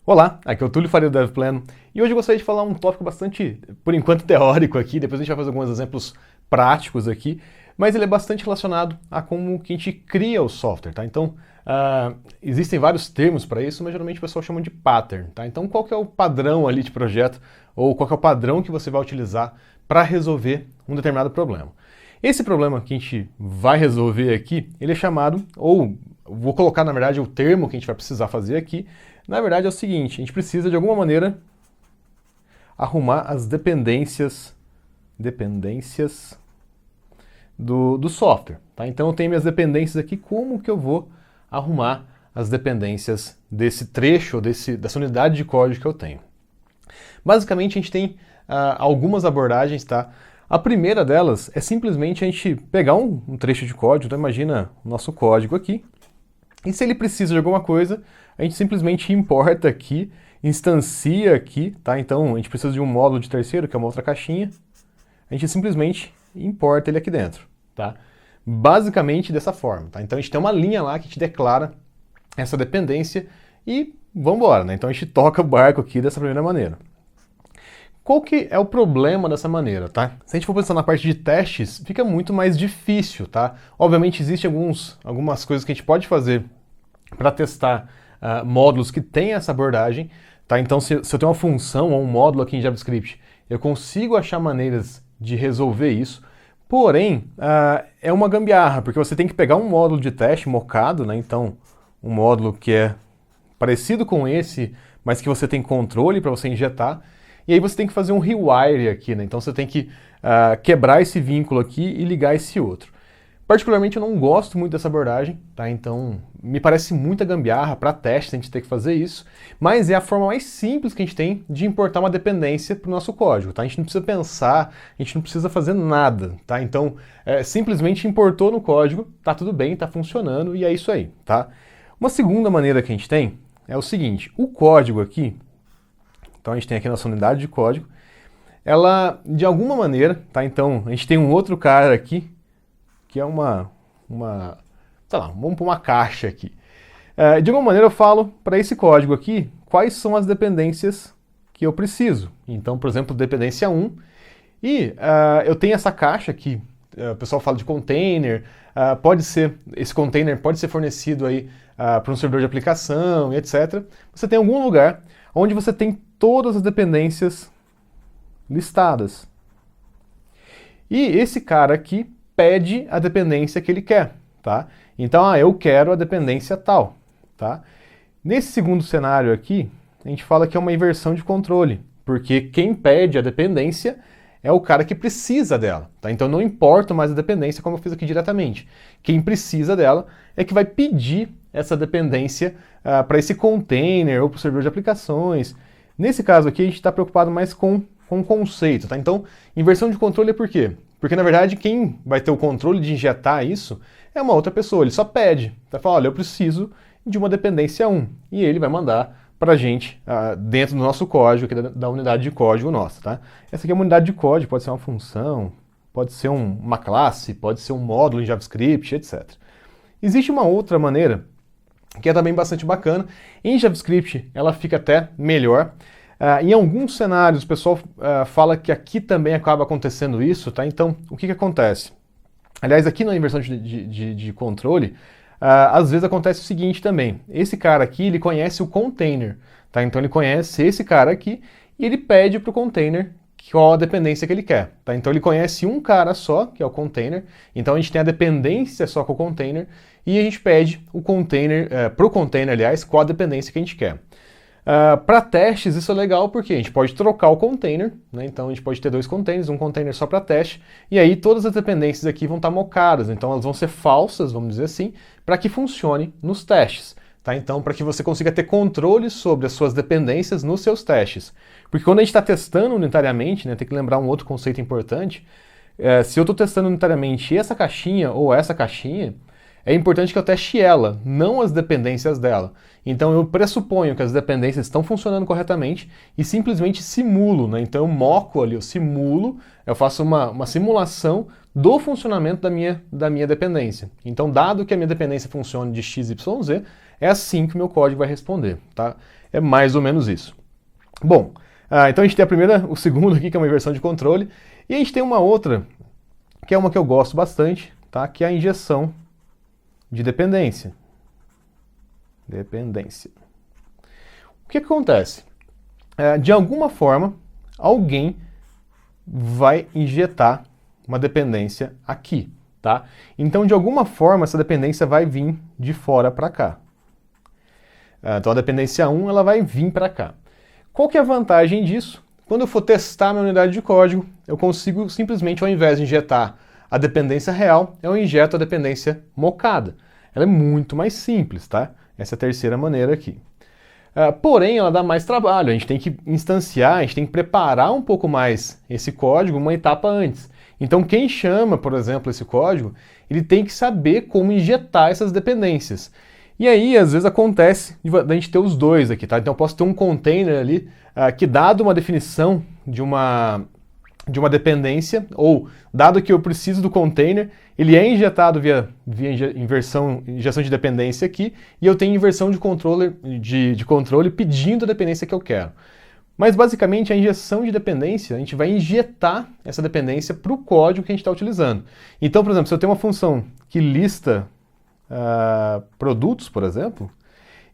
Olá, aqui é o Túlio Faria do DevPlano e hoje eu gostaria de falar um tópico bastante, por enquanto, teórico aqui, depois a gente vai fazer alguns exemplos práticos aqui, mas ele é bastante relacionado a como que a gente cria o software, tá? Então, existem vários termos para isso, mas geralmente o pessoal chama de pattern, tá? Então, qual que é o padrão ali de projeto, ou qual que é o padrão que você vai utilizar para resolver um determinado problema? Esse problema que a gente vai resolver aqui, ele é chamado, ou vou colocar, na verdade, o termo que a gente vai precisar fazer aqui, na verdade é o seguinte: a gente precisa, de alguma maneira, arrumar as dependências do software, tá? Então eu tenho minhas dependências aqui, como que eu vou arrumar as dependências desse trecho, dessa unidade de código que eu tenho? Basicamente a gente tem algumas abordagens, tá? A primeira delas é simplesmente a gente pegar um trecho de código, então imagina o nosso código aqui, e se ele precisa de alguma coisa, a gente simplesmente importa aqui, instancia aqui, tá? Então a gente precisa de um módulo de terceiro, que é uma outra caixinha, a gente simplesmente importa ele aqui dentro, tá? Basicamente dessa forma, tá? Então a gente tem uma linha lá que a gente declara essa dependência e vamos embora, né? Então a gente toca o barco aqui dessa primeira maneira. Qual que é o problema dessa maneira, tá? Se a gente for pensar na parte de testes, fica muito mais difícil, tá? Obviamente existem algumas coisas que a gente pode fazer para testar módulos que têm essa abordagem, tá? Então se eu tenho uma função ou um módulo aqui em JavaScript, eu consigo achar maneiras de resolver isso, porém é uma gambiarra, porque você tem que pegar um módulo de teste mocado, né? Então um módulo que é parecido com esse, mas que você tem controle para você injetar, e aí você tem que fazer um rewire aqui, né? Então você tem que quebrar esse vínculo aqui e ligar esse outro. Particularmente eu não gosto muito dessa abordagem, tá? Então me parece muita gambiarra para teste a gente ter que fazer isso, mas é a forma mais simples que a gente tem de importar uma dependência para o nosso código, tá? A gente não precisa pensar, a gente não precisa fazer nada, tá? Então simplesmente importou no código, tá tudo bem, tá funcionando e é isso aí, tá? Uma segunda maneira que a gente tem é o seguinte: o código aqui, então a gente tem aqui a nossa unidade de código, ela de alguma maneira, tá? Então a gente tem um outro cara aqui, que é sei lá, vamos pôr uma caixa aqui. De alguma maneira eu falo para esse código aqui quais são as dependências que eu preciso. Então, por exemplo, dependência 1, e eu tenho essa caixa aqui, o pessoal fala de container, esse container pode ser fornecido aí para um servidor de aplicação e etc. Você tem algum lugar onde você tem todas as dependências listadas. E esse cara aqui pede a dependência que ele quer, tá? Então, eu quero a dependência tal, tá? Nesse segundo cenário aqui, a gente fala que é uma inversão de controle, porque quem pede a dependência é o cara que precisa dela, tá? Então não importa mais a dependência, como eu fiz aqui diretamente. Quem precisa dela é que vai pedir essa dependência para esse container ou para o servidor de aplicações. Nesse caso aqui, a gente está preocupado mais com o conceito, tá? Então, inversão de controle é por quê? Porque, na verdade, quem vai ter o controle de injetar isso é uma outra pessoa. Ele só pede. Vai falar, olha, eu preciso de uma dependência 1. E ele vai mandar para a gente dentro do nosso código, aqui da unidade de código nossa, tá? Essa aqui é uma unidade de código, pode ser uma função, pode ser uma classe, pode ser um módulo em JavaScript, etc. Existe uma outra maneira, que é também bastante bacana. Em JavaScript, ela fica até melhor. Em alguns cenários, o pessoal fala que aqui também acaba acontecendo isso, tá? Então, o que acontece? Aliás, aqui na inversão de controle, às vezes acontece o seguinte também. Esse cara aqui, ele conhece o container, tá? Então ele conhece esse cara aqui e ele pede para o container qual a dependência que ele quer, tá? Então ele conhece um cara só, que é o container, então a gente tem a dependência só com o container e a gente pede o container, para o container, aliás, qual a dependência que a gente quer. Para testes isso é legal porque a gente pode trocar o container, né? Então a gente pode ter dois containers, um container só para teste, e aí todas as dependências aqui vão estar mocadas, então elas vão ser falsas, vamos dizer assim, para que funcione nos testes. Tá? Então, para que você consiga ter controle sobre as suas dependências nos seus testes. Porque quando a gente está testando unitariamente, né, tem que lembrar um outro conceito importante, se eu estou testando unitariamente essa caixinha ou essa caixinha, é importante que eu teste ela, não as dependências dela. Então eu pressuponho que as dependências estão funcionando corretamente e simplesmente simulo, né? Então eu moco ali, eu simulo, eu faço uma simulação do funcionamento da minha dependência. Então, dado que a minha dependência funcione de x, y, z, é assim que o meu código vai responder, tá? É mais ou menos isso. Bom, então a gente tem o segundo aqui, que é uma inversão de controle, e a gente tem uma outra, que é uma que eu gosto bastante, tá? Que é a injeção de dependência. Dependência. O que acontece? De alguma forma, alguém vai injetar uma dependência aqui, tá? Então, de alguma forma, essa dependência vai vir de fora para cá. Então, a dependência 1 ela vai vir para cá. Qual que é a vantagem disso? Quando eu for testar minha unidade de código, eu consigo simplesmente, ao invés de injetar a dependência real, eu injeto a dependência mocada. Ela é muito mais simples, tá? Essa é a terceira maneira aqui. Porém, ela dá mais trabalho, a gente tem que instanciar, a gente tem que preparar um pouco mais esse código uma etapa antes. Então, quem chama, por exemplo, esse código, ele tem que saber como injetar essas dependências. E aí, às vezes, acontece da gente ter os dois aqui, tá? Então, eu posso ter um container ali que, dado uma definição de uma dependência, ou dado que eu preciso do container, ele é injetado via injeção de dependência aqui, e eu tenho inversão de controle pedindo a dependência que eu quero. Mas basicamente a injeção de dependência, a gente vai injetar essa dependência para o código que a gente está utilizando. Então, por exemplo, se eu tenho uma função que lista produtos, por exemplo,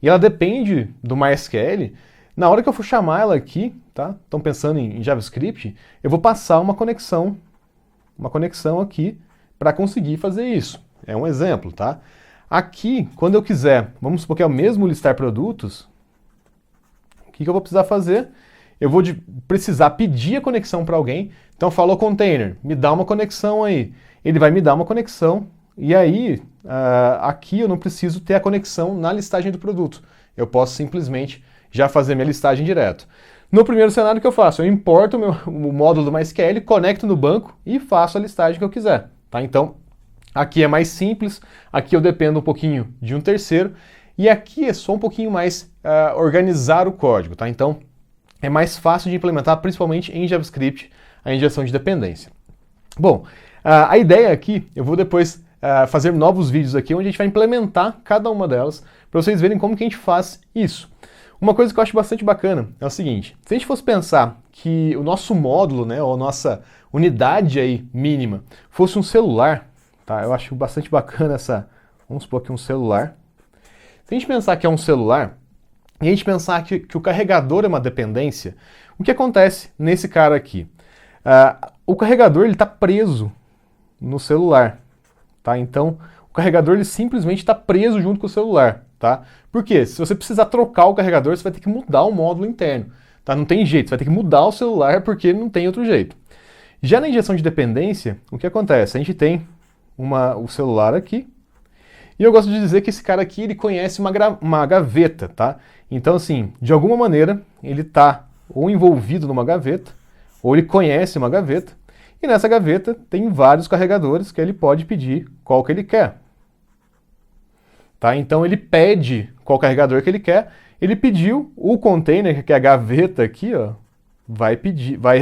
e ela depende do MySQL, na hora que eu for chamar ela aqui, tá? Estão pensando em JavaScript, eu vou passar uma conexão aqui para conseguir fazer isso. É um exemplo, tá? Aqui, quando eu quiser, vamos supor que é o mesmo listar produtos, o que eu vou precisar fazer? Eu vou precisar pedir a conexão para alguém. Então, falou container, me dá uma conexão aí. Ele vai me dar uma conexão, e aí, aqui eu não preciso ter a conexão na listagem do produto. Eu posso simplesmente já fazer minha listagem direto. No primeiro cenário, o que eu faço? Eu importo o módulo do MySQL, conecto no banco e faço a listagem que eu quiser. Tá? Então, aqui é mais simples, aqui eu dependo um pouquinho de um terceiro, e aqui é só um pouquinho mais organizar o código. Tá? Então, é mais fácil de implementar, principalmente em JavaScript, a injeção de dependência. Bom, a ideia aqui, eu vou depois fazer novos vídeos aqui, onde a gente vai implementar cada uma delas, para vocês verem como que a gente faz isso. Uma coisa que eu acho bastante bacana é o seguinte: se a gente fosse pensar que o nosso módulo, né, ou a nossa unidade aí mínima, fosse um celular, tá? Eu acho bastante bacana vamos supor aqui um celular. Se a gente pensar que é um celular, e a gente pensar que o carregador é uma dependência, o que acontece nesse cara aqui? O carregador está preso no celular, tá? Então, o carregador ele simplesmente está preso junto com o celular. Tá? Porque se você precisar trocar o carregador, você vai ter que mudar o módulo interno. Tá? Não tem jeito, você vai ter que mudar o celular porque não tem outro jeito. Já na injeção de dependência, o que acontece? A gente tem o celular aqui, e eu gosto de dizer que esse cara aqui ele conhece uma gaveta. Tá? Então, assim, de alguma maneira, ele está ou envolvido numa gaveta, ou ele conhece uma gaveta, e nessa gaveta tem vários carregadores que ele pode pedir qual que ele quer. Tá? Então ele pede qual carregador que ele quer, ele pediu, o container, que é a gaveta aqui, ó, vai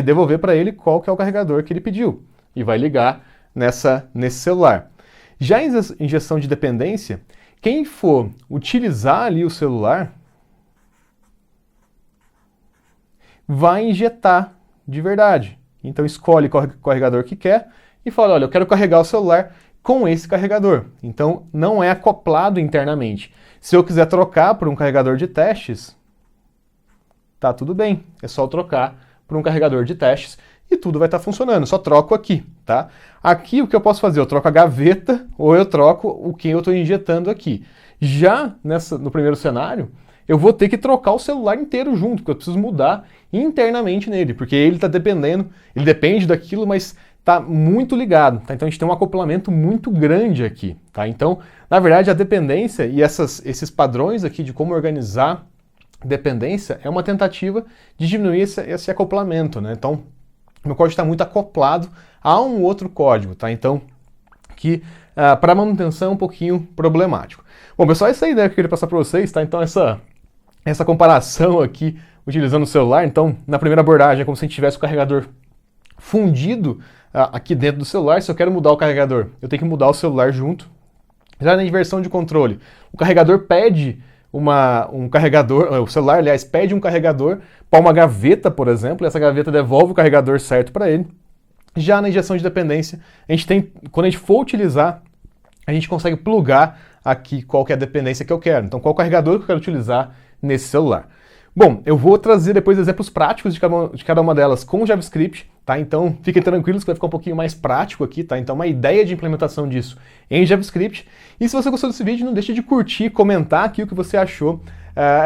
devolver para ele qual que é o carregador que ele pediu e vai ligar nesse celular. Já em injeção de dependência, quem for utilizar ali o celular vai injetar de verdade. Então escolhe qual carregador que quer e fala, olha, eu quero carregar o celular com esse carregador. Então, não é acoplado internamente. Se eu quiser trocar por um carregador de testes, tá tudo bem. É só trocar por um carregador de testes e tudo vai estar funcionando. Só troco aqui, tá? Aqui o que eu posso fazer? Eu troco a gaveta ou eu troco o que eu estou injetando aqui. Já no primeiro cenário, eu vou ter que trocar o celular inteiro junto, porque eu preciso mudar internamente nele, porque ele está dependendo, ele depende daquilo, mas está muito ligado, tá? Então a gente tem um acoplamento muito grande aqui, tá? Então, na verdade, a dependência e esses padrões aqui de como organizar dependência é uma tentativa de diminuir esse acoplamento, né? Então, meu código está muito acoplado a um outro código, tá? Então, que para manutenção é um pouquinho problemático. Bom, pessoal, essa é a ideia que eu queria passar para vocês, tá? Então, essa comparação aqui, utilizando o celular, então, na primeira abordagem é como se a gente tivesse o carregador fundido aqui dentro do celular. Se eu quero mudar o carregador, eu tenho que mudar o celular junto. Já na inversão de controle, o carregador pede um carregador, o celular, aliás, pede um carregador para uma gaveta, por exemplo, e essa gaveta devolve o carregador certo para ele. Já na injeção de dependência, a gente tem, quando a gente for utilizar, a gente consegue plugar aqui qual que é a dependência que eu quero. Então, qual carregador que eu quero utilizar nesse celular. Bom, eu vou trazer depois exemplos práticos de cada uma delas com JavaScript, tá? Então, fiquem tranquilos que vai ficar um pouquinho mais prático aqui, tá? Então, uma ideia de implementação disso em JavaScript. E se você gostou desse vídeo, não deixe de curtir, comentar aqui o que você achou.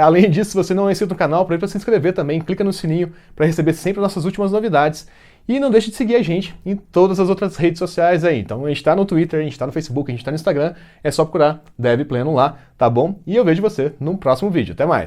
Além disso, se você não é inscrito no canal, aproveita para se inscrever também, clica no sininho para receber sempre as nossas últimas novidades. E não deixe de seguir a gente em todas as outras redes sociais aí. Então a gente está no Twitter, a gente está no Facebook, a gente está no Instagram. É só procurar Dev Pleno lá, tá bom? E eu vejo você no próximo vídeo. Até mais!